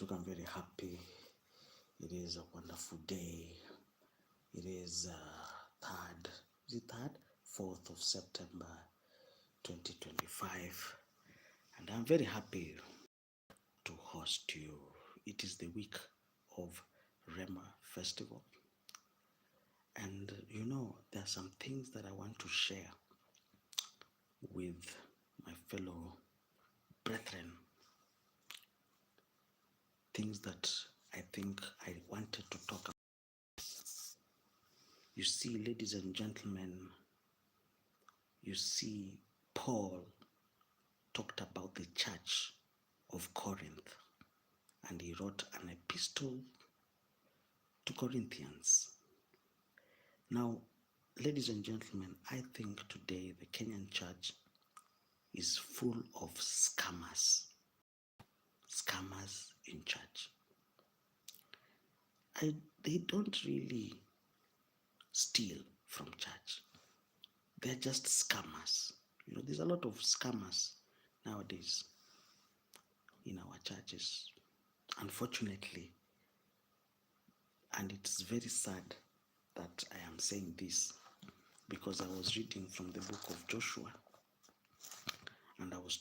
Mutuku. I'm very happy. It is a wonderful day. It is 4th of September 2025, and I'm very happy to host you. It is the week of Rema Festival, and there are some things that I want to share with my fellow brethren, things that I think I wanted to talk about. You see, ladies and gentlemen, you see, Paul talked about the church of Corinth, and he wrote an epistle to Corinthians. Now, ladies and gentlemen, I think today the Kenyan church is full of scammers. Scammers in church. They don't really steal from church. They're just scammers. There's a lot of scammers nowadays in our churches, unfortunately. And it's very sad that I am saying this, because I was reading from the book of Joshua, and I was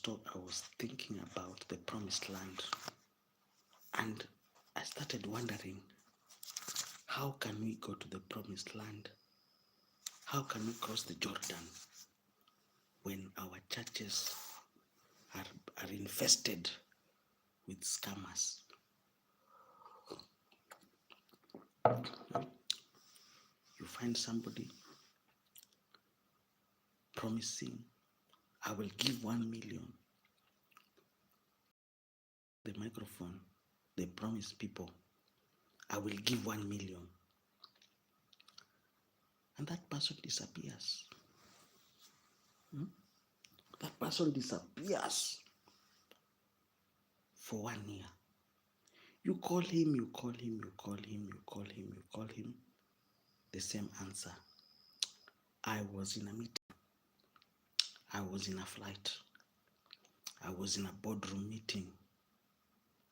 thinking about the promised land, and I started wondering, how can we go to the promised land? How can we cross the Jordan when our churches are infested with scammers? You find somebody promising, I will give 1 million. The microphone, they promise people, I will give 1 million. And that person disappears. That person disappears for 1 year. You call him, you call him, you call him, you call him, you call him. The same answer. I was in a meeting. I was in a flight. I was in a boardroom meeting.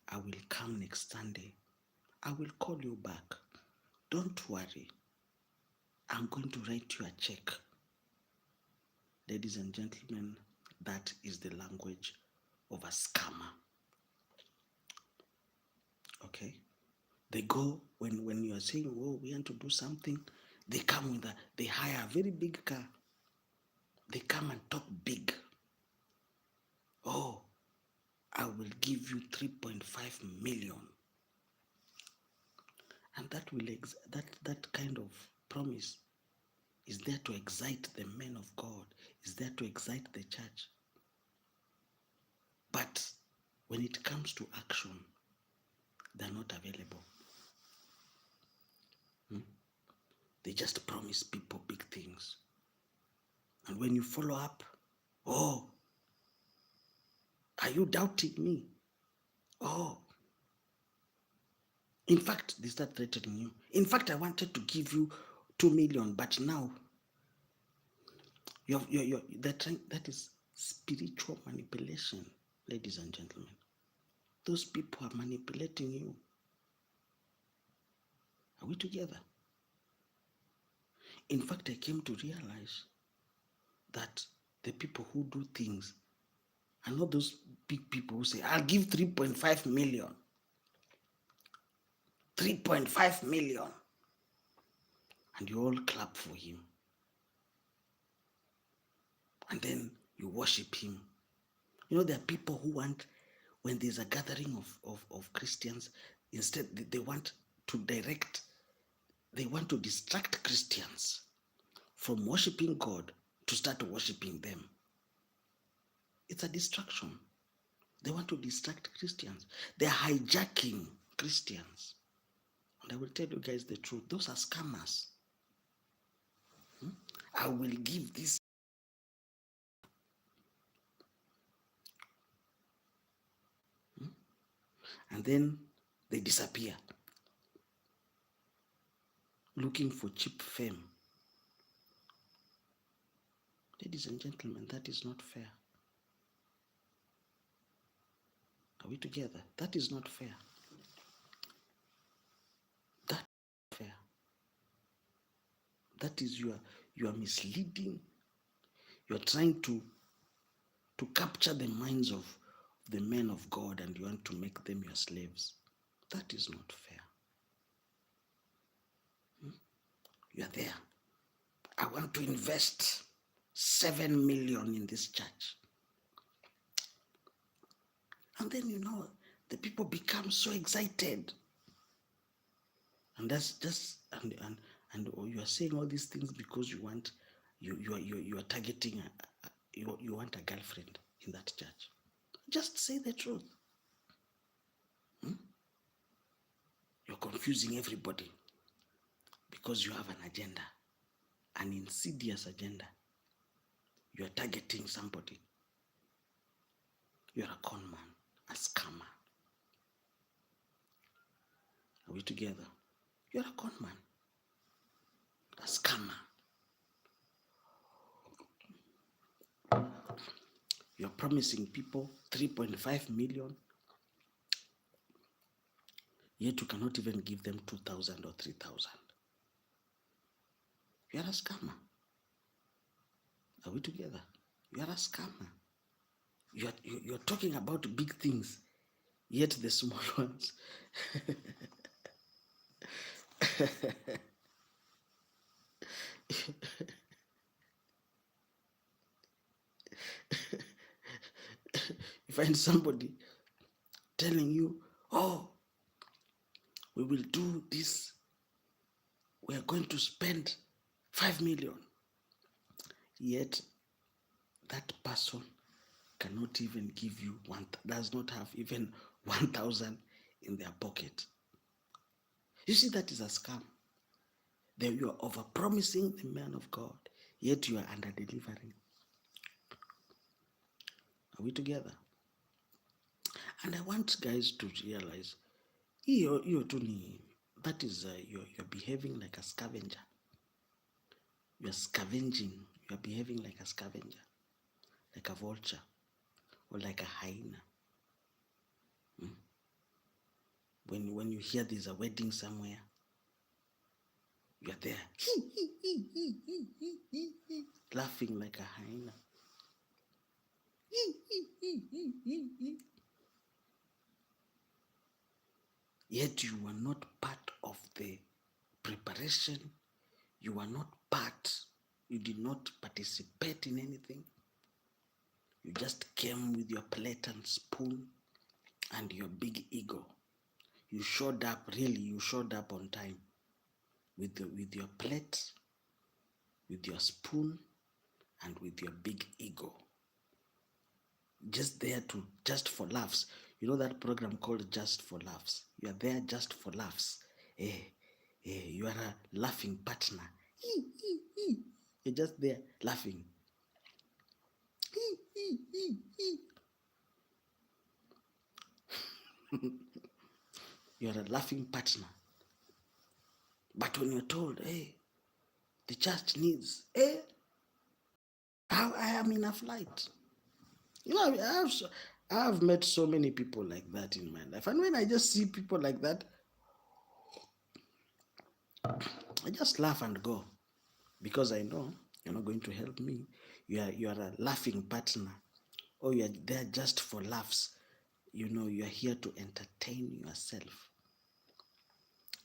I will come next Sunday. I will call you back. Don't worry. I'm going to write you a check. Ladies and gentlemen, that is the language of a scammer. Okay? They go, when you are saying, oh, we want to do something, they come they hire a very big car. They come and talk big. Oh, I will give you 3.5 million. And that kind of promise is there to excite the men of God, is there to excite the church. But when it comes to action, they're not available. They just promise people big things. And when you follow up, oh, are you doubting me? Oh, in fact, they start threatening you. In fact, I wanted to give you 2 million, but now that is spiritual manipulation, ladies and gentlemen. Those people are manipulating you. Are we together? In fact, I came to realize that the people who do things are not those big people who say, I'll give 3.5 million. 3.5 million. And you all clap for him. And then you worship him. There are people who want, when there's a gathering of Christians, instead they want to distract Christians from worshiping God to start worshiping them. It's a distraction. They want to distract Christians. They're hijacking Christians. And I will tell you guys the truth. Those are scammers. I will give this. And then they disappear, looking for cheap fame. Ladies and gentlemen, that is not fair. Are we together? That is not fair. That is, you are misleading. You are trying to capture the minds of the men of God, and you want to make them your slaves. That is not fair. You are there. I want to invest 7 million in this church. And then, the people become so excited. And that's just, and you are saying all these things because you want, you are targeting, you want a girlfriend in that church. Just say the truth. You're confusing everybody because you have an agenda, an insidious agenda. You are targeting somebody. You are a con man, a scammer. Are we together? You are a con man, a scammer. You are promising people 3.5 million, yet you cannot even give them 2,000 or 3,000. You are a scammer. Are we together? You are a scammer. You are talking about big things, yet the small ones. You find somebody telling you, oh, we will do this. We are going to spend 5 million. Yet that person cannot even give you one, does not have even 1,000 in their pocket. You see, that is a scam. Then you are over-promising the man of God, yet you are under-delivering. Are we together? And I want guys to realize, that is, you're behaving like a scavenger. You're scavenging. You're behaving like a scavenger, like a vulture, or like a hyena. When you hear there's a wedding somewhere, you're there, laughing like a hyena. Yet you are not part of the preparation. You are not part. You did not participate in anything. You just came with your plate and spoon and your big ego. You showed up on time with your plate, with your spoon, and with your big ego. Just there just for laughs. You know that program called Just for Laughs? You are there just for laughs. You are a laughing partner. You're just there laughing. You're a laughing partner. But when you're told, hey, the church needs, I am in a flight. I have met so many people like that in my life. And when I just see people like that, I just laugh and go. Because I know you're not going to help me. You are a laughing partner. Or you are there just for laughs. You are here to entertain yourself.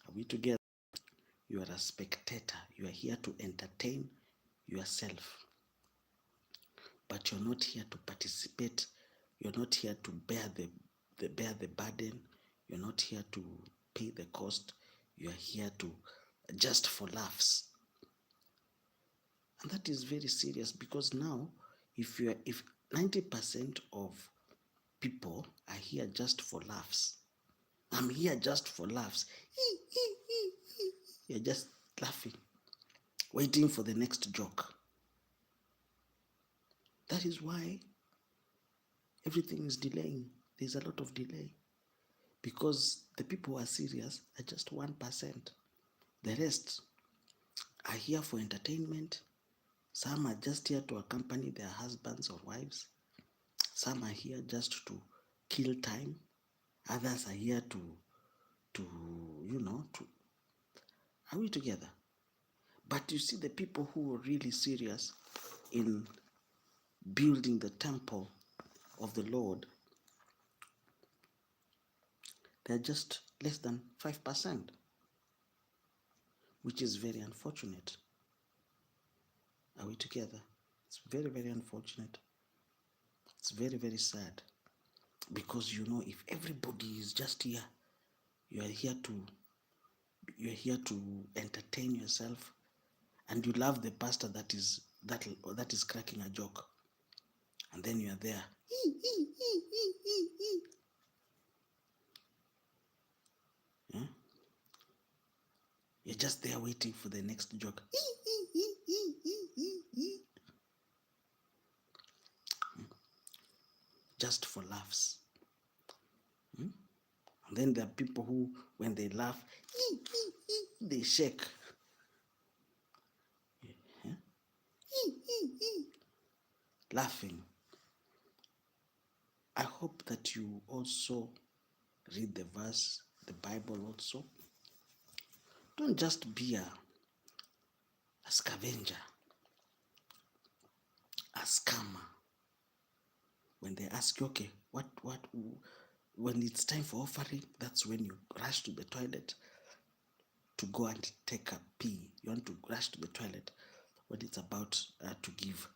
Are we together? You are a spectator. You are here to entertain yourself. But you're not here to participate. You're not here to bear the burden. You're not here to pay the cost. You are here to just for laughs. And that is very serious, because now if 90% of people are here just for laughs, I'm here just for laughs. You're just laughing, waiting for the next joke. That is why everything is delaying. There's a lot of delay, because the people who are serious are just 1%. The rest are here for entertainment. Some are just here to accompany their husbands or wives. Some are here just to kill time. Others are here to are we together? But you see, the people who were really serious in building the temple of the Lord, they're just less than 5%, which is very unfortunate. Are we together? It's very, very unfortunate. It's very, very sad. Because if everybody is just here, you are here to entertain yourself, and you love the pastor that is cracking a joke, and then you are there. Yeah? You're just there waiting for the next joke. Just for laughs. And then there are people who, when they laugh, they shake. Yeah? Laughing. I hope that you also read the verse, the Bible also. Don't just be a scavenger, a scammer. When they ask you, okay, when it's time for offering, that's when you rush to the toilet to go and take a pee. You want to rush to the toilet when it's about to give.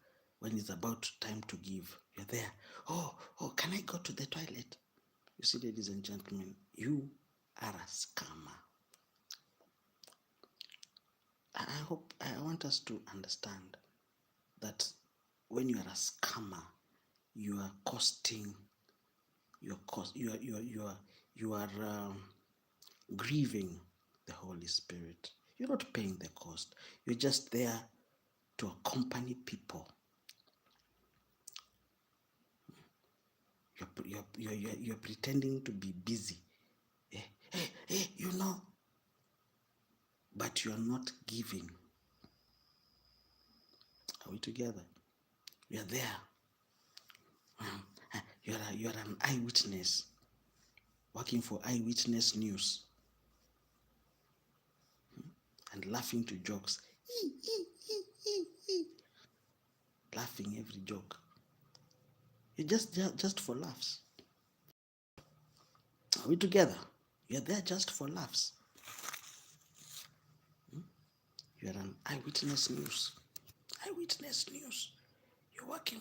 When it's about time to give, you're there. Oh, can I go to the toilet? You see, ladies and gentlemen, you are a scammer. I want us to understand that when you are a scammer, you are costing, you are grieving the Holy Spirit. You're not paying the cost. You're just there to accompany people. You're pretending to be busy. Hey, but you're not giving. Are we together? You're there. You're an eyewitness, working for Eyewitness News, and laughing to jokes. Laughing every joke. You're just for laughs. Are we together? You're there just for laughs. You're an Eyewitness News. Eyewitness News. You're working